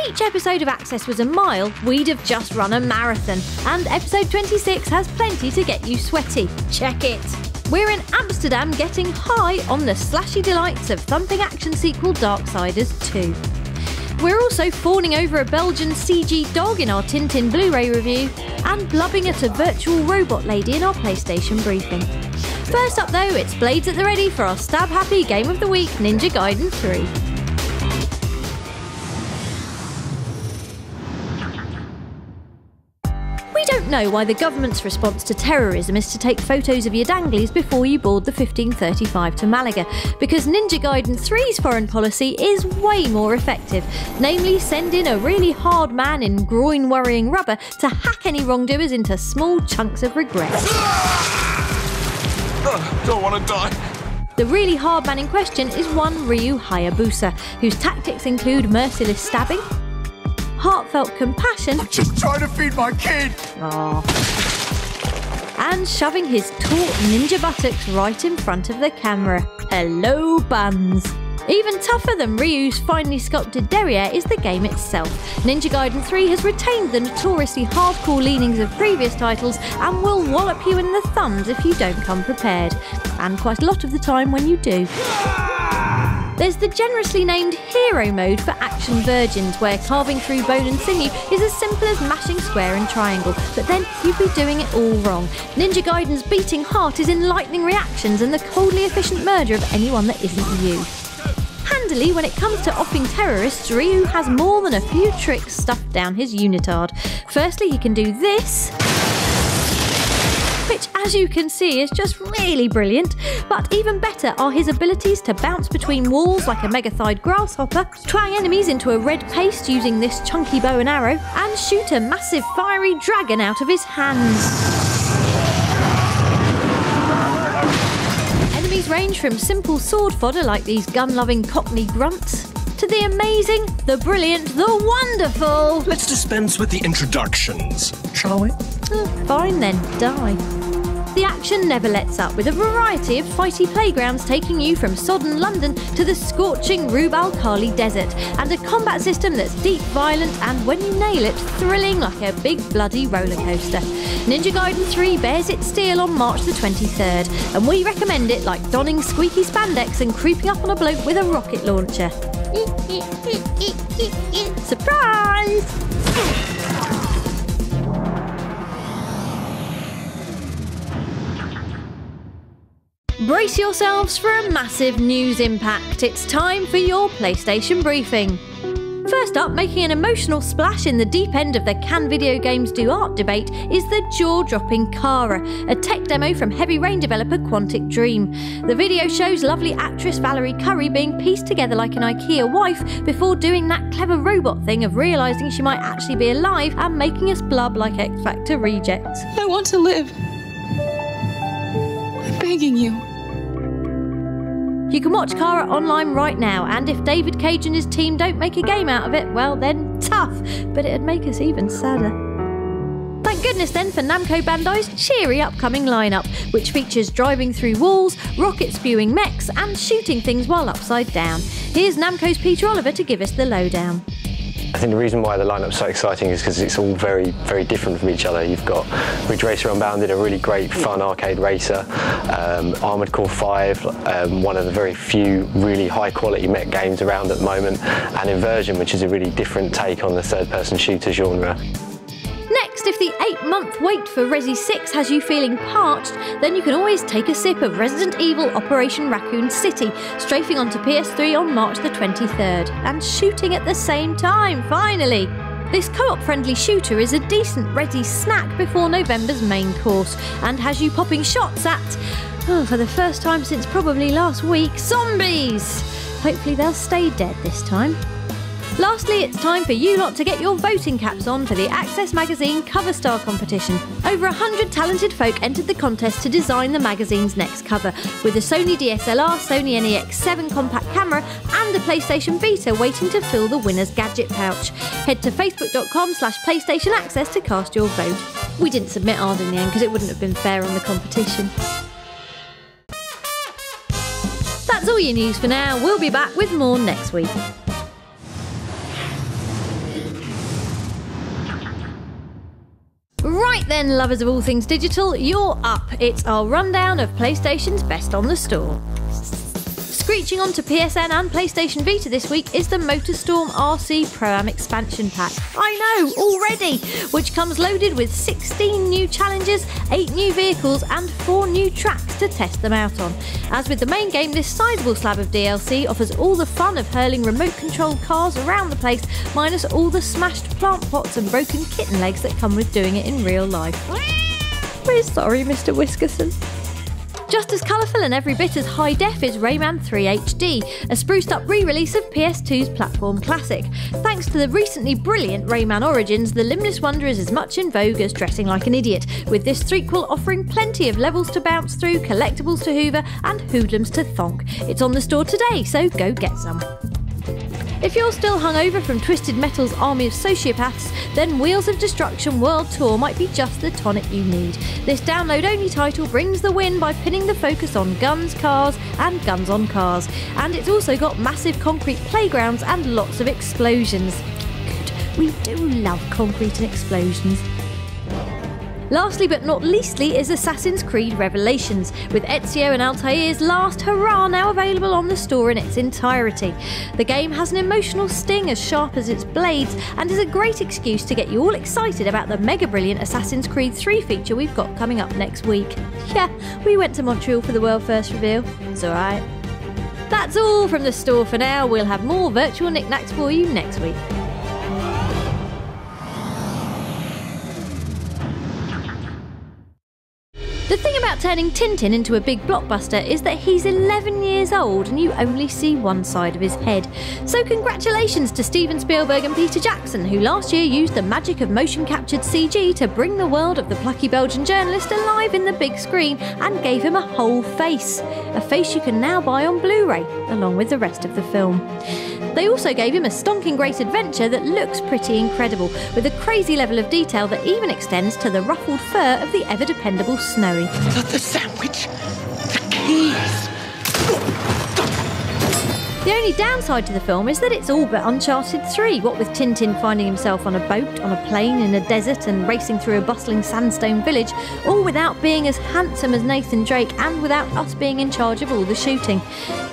each episode of Access was a mile, we'd have just run a marathon. And episode 26 has plenty to get you sweaty. Check it! We're in Amsterdam getting high on the slashy delights of thumping action sequel Darksiders II. We're also fawning over a Belgian CG dog in our Tintin Blu-ray review, and blubbing at a virtual robot lady in our PlayStation briefing. First up though, it's Blades at the ready for our stab-happy Game of the Week, Ninja Gaiden 3. We don't know why the government's response to terrorism is to take photos of your danglies before you board the 1535 to Malaga, because Ninja Gaiden 3's foreign policy is way more effective, namely send in a really hard man in groin-worrying rubber to hack any wrongdoers into small chunks of regret. Don't want to die. The really hard man in question is one Ryu Hayabusa, whose tactics include merciless stabbing, heartfelt compassion, I'm just trying to feed my kid, and shoving his taut ninja buttocks right in front of the camera. Hello, buns! Even tougher than Ryu's finely sculpted derriere is the game itself. Ninja Gaiden 3 has retained the notoriously hardcore leanings of previous titles and will wallop you in the thumbs if you don't come prepared. And quite a lot of the time when you do. There's the generously named Hero mode for action virgins, where carving through bone and sinew is as simple as mashing square and triangle, but then you'd be doing it all wrong. Ninja Gaiden's beating heart is in lightning reactions and the coldly efficient murder of anyone that isn't you. Handily, when it comes to offing terrorists, Ryu has more than a few tricks stuffed down his unitard. Firstly, he can do this, which as you can see is just really brilliant, but even better are his abilities to bounce between walls like a mega-thighed grasshopper, twang enemies into a red paste using this chunky bow and arrow, and shoot a massive fiery dragon out of his hands. Enemies range from simple sword fodder like these gun-loving cockney grunts, to the amazing, the brilliant, the wonderful... Let's dispense with the introductions, shall we? Fine then, die. The action never lets up, with a variety of fighty playgrounds taking you from sodden London to the scorching Rub al Khali desert, and a combat system that's deep, violent, and when you nail it, thrilling like a big bloody roller coaster. Ninja Gaiden 3 bears its steel on March the 23rd, and we recommend it like donning squeaky spandex and creeping up on a bloke with a rocket launcher. Surprise! Brace yourselves for a massive news impact. It's time for your PlayStation briefing. First up, making an emotional splash in the deep end of the Can Video Games Do Art debate is the jaw-dropping Kara, a tech demo from Heavy Rain developer Quantic Dream. The video shows lovely actress Valerie Curry being pieced together like an IKEA wife before doing that clever robot thing of realising she might actually be alive and making us blub like X Factor rejects. I want to live. I'm begging you. You can watch Kara online right now, and if David Cage and his team don't make a game out of it, well then, tough, but it'd make us even sadder. Thank goodness then for Namco Bandai's cheery upcoming lineup, which features driving through walls, rocket-spewing mechs, and shooting things while upside down. Here's Namco's Peter Oliver to give us the lowdown. I think the reason why the lineup's so exciting is because it's all very, very different from each other. You've got Ridge Racer Unbounded, a really great, fun arcade racer, Armored Core 5, one of the very few really high-quality mech games around at the moment, and Inversion, which is a really different take on the third-person shooter genre. Next, if the 8-month wait for Resi 6 has you feeling parched, then you can always take a sip of Resident Evil Operation Raccoon City, strafing onto PS3 on March the 23rd, and shooting at the same time, finally! This co-op friendly shooter is a decent Resi snack before November's main course, and has you popping shots at, for the first time since probably last week, zombies! Hopefully they'll stay dead this time. Lastly, it's time for you lot to get your voting caps on for the Access Magazine Cover Star competition. Over 100 talented folk entered the contest to design the magazine's next cover, with a Sony DSLR, Sony NEX7 compact camera and a PlayStation Vita waiting to fill the winner's gadget pouch. Head to facebook.com/PlayStation Access to cast your vote. We didn't submit ours in the end because it wouldn't have been fair on the competition. That's all your news for now. We'll be back with more next week. Right then, lovers of all things digital, you're up. It's our rundown of PlayStation's best on the store. Screeching onto PSN and PlayStation Vita this week is the MotorStorm RC Pro-Am expansion pack. I know, already! Which comes loaded with 16 new challenges, 8 new vehicles and 4 new tracks to test them out on. As with the main game, this sizable slab of DLC offers all the fun of hurling remote-controlled cars around the place, minus all the smashed plant pots and broken kitten legs that come with doing it in real life. We're sorry, Mr. Whiskerson. Just as colourful and every bit as high-def is Rayman 3 HD, a spruced-up re-release of PS2's platform classic. Thanks to the recently brilliant Rayman Origins, the limbless wonder is as much in vogue as dressing like an idiot, with this threequel offering plenty of levels to bounce through, collectibles to hoover, and hoodlums to thonk. It's on the store today, so go get some. If you're still hungover from Twisted Metal's army of sociopaths, then Wheels of Destruction World Tour might be just the tonic you need. This download-only title brings the win by pinning the focus on guns, cars, and guns on cars. And it's also got massive concrete playgrounds and lots of explosions. Good, we do love concrete and explosions. Lastly but not leastly is Assassin's Creed Revelations, with Ezio and Altair's last hurrah now available on the store in its entirety. The game has an emotional sting as sharp as its blades and is a great excuse to get you all excited about the mega brilliant Assassin's Creed 3 feature we've got coming up next week. Yeah, we went to Montreal for the world first reveal. It's alright. That's all from the store for now. We'll have more virtual knickknacks for you next week. The thing about turning Tintin into a big blockbuster is that he's 11 years old and you only see one side of his head. So congratulations to Steven Spielberg and Peter Jackson, who last year used the magic of motion-captured CG to bring the world of the plucky Belgian journalist alive in the big screen and gave him a whole face. A face you can now buy on Blu-ray, along with the rest of the film. They also gave him a stonking great adventure that looks pretty incredible, with a crazy level of detail that even extends to the ruffled fur of the ever-dependable Snowy. Not the sandwich. The keys. The only downside to the film is that it's all but Uncharted 3, what with Tintin finding himself on a boat, on a plane, in a desert and racing through a bustling sandstone village, all without being as handsome as Nathan Drake and without us being in charge of all the shooting.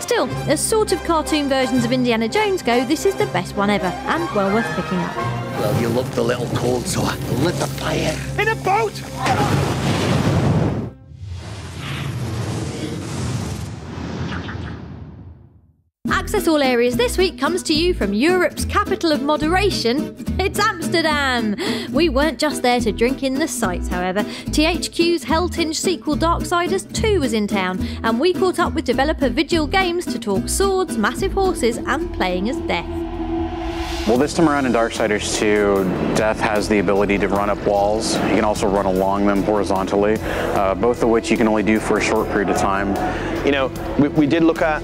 Still, as sort of cartoon versions of Indiana Jones go, this is the best one ever, and well worth picking up. Well, you looked a little cold, so I lit the fire. In a boat! Access All Areas this week comes to you from Europe's capital of moderation. It's Amsterdam! We weren't just there to drink in the sights, however. THQ's hell-tinged sequel Darksiders II was in town, and we caught up with developer Vigil Games to talk swords, massive horses, and playing as Death. Well, this time around in Darksiders 2, Death has the ability to run up walls. You can also run along them horizontally, both of which you can only do for a short period of time. You know, we did look at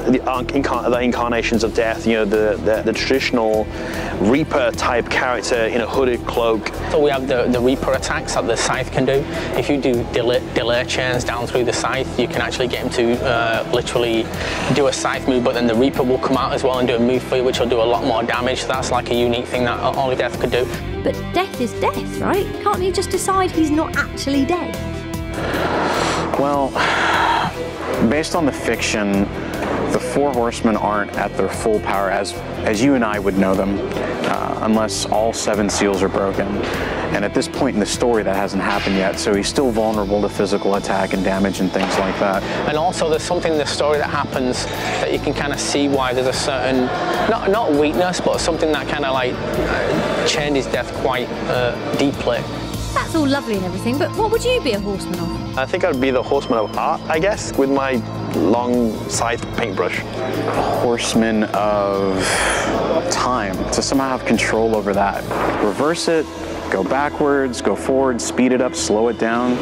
the incarnations of Death, you know, the traditional Reaper type character in a hooded cloak. So we have the Reaper attacks that the Scythe can do. If you do delay chains down through the Scythe, you can actually get him to literally do a Scythe move, but then the Reaper will come out as well and do a move for you, which will do a lot more damage. That's like a unique thing that only Death could do. But Death is Death, right? Can't he just decide he's not actually dead? Well, based on the fiction, the Four Horsemen aren't at their full power as you and I would know them, unless all 7 seals are broken. And at this point in the story, that hasn't happened yet, so he's still vulnerable to physical attack and damage and things like that. And also there's something in the story that happens that you can kind of see why there's a certain, not weakness, but something that kind of like changes Death quite deeply. That's all lovely and everything, but what would you be a horseman of? I think I'd be the horseman of art, I guess, with my long scythe paintbrush. Horseman of time, to somehow have control over that. Reverse it, go backwards, go forward, speed it up, slow it down.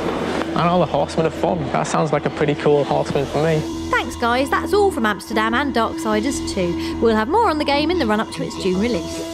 I know, the Horseman of Fun. That sounds like a pretty cool horseman for me. Thanks guys, that's all from Amsterdam and Darksiders 2. We'll have more on the game in the run-up to its June release.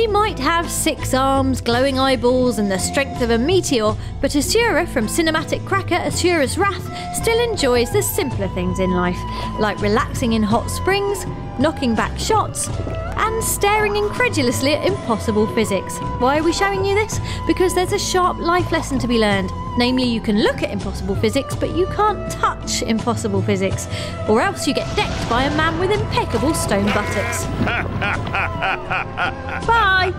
He might have 6 arms, glowing eyeballs, and the strength of a meteor, but Asura from cinematic cracker Asura's Wrath still enjoys the simpler things in life, like relaxing in hot springs, knocking back shots, and staring incredulously at impossible physics. Why are we showing you this? Because there's a sharp life lesson to be learned. Namely, you can look at impossible physics, but you can't touch impossible physics, or else you get decked by a man with impeccable stone buttocks. Bye!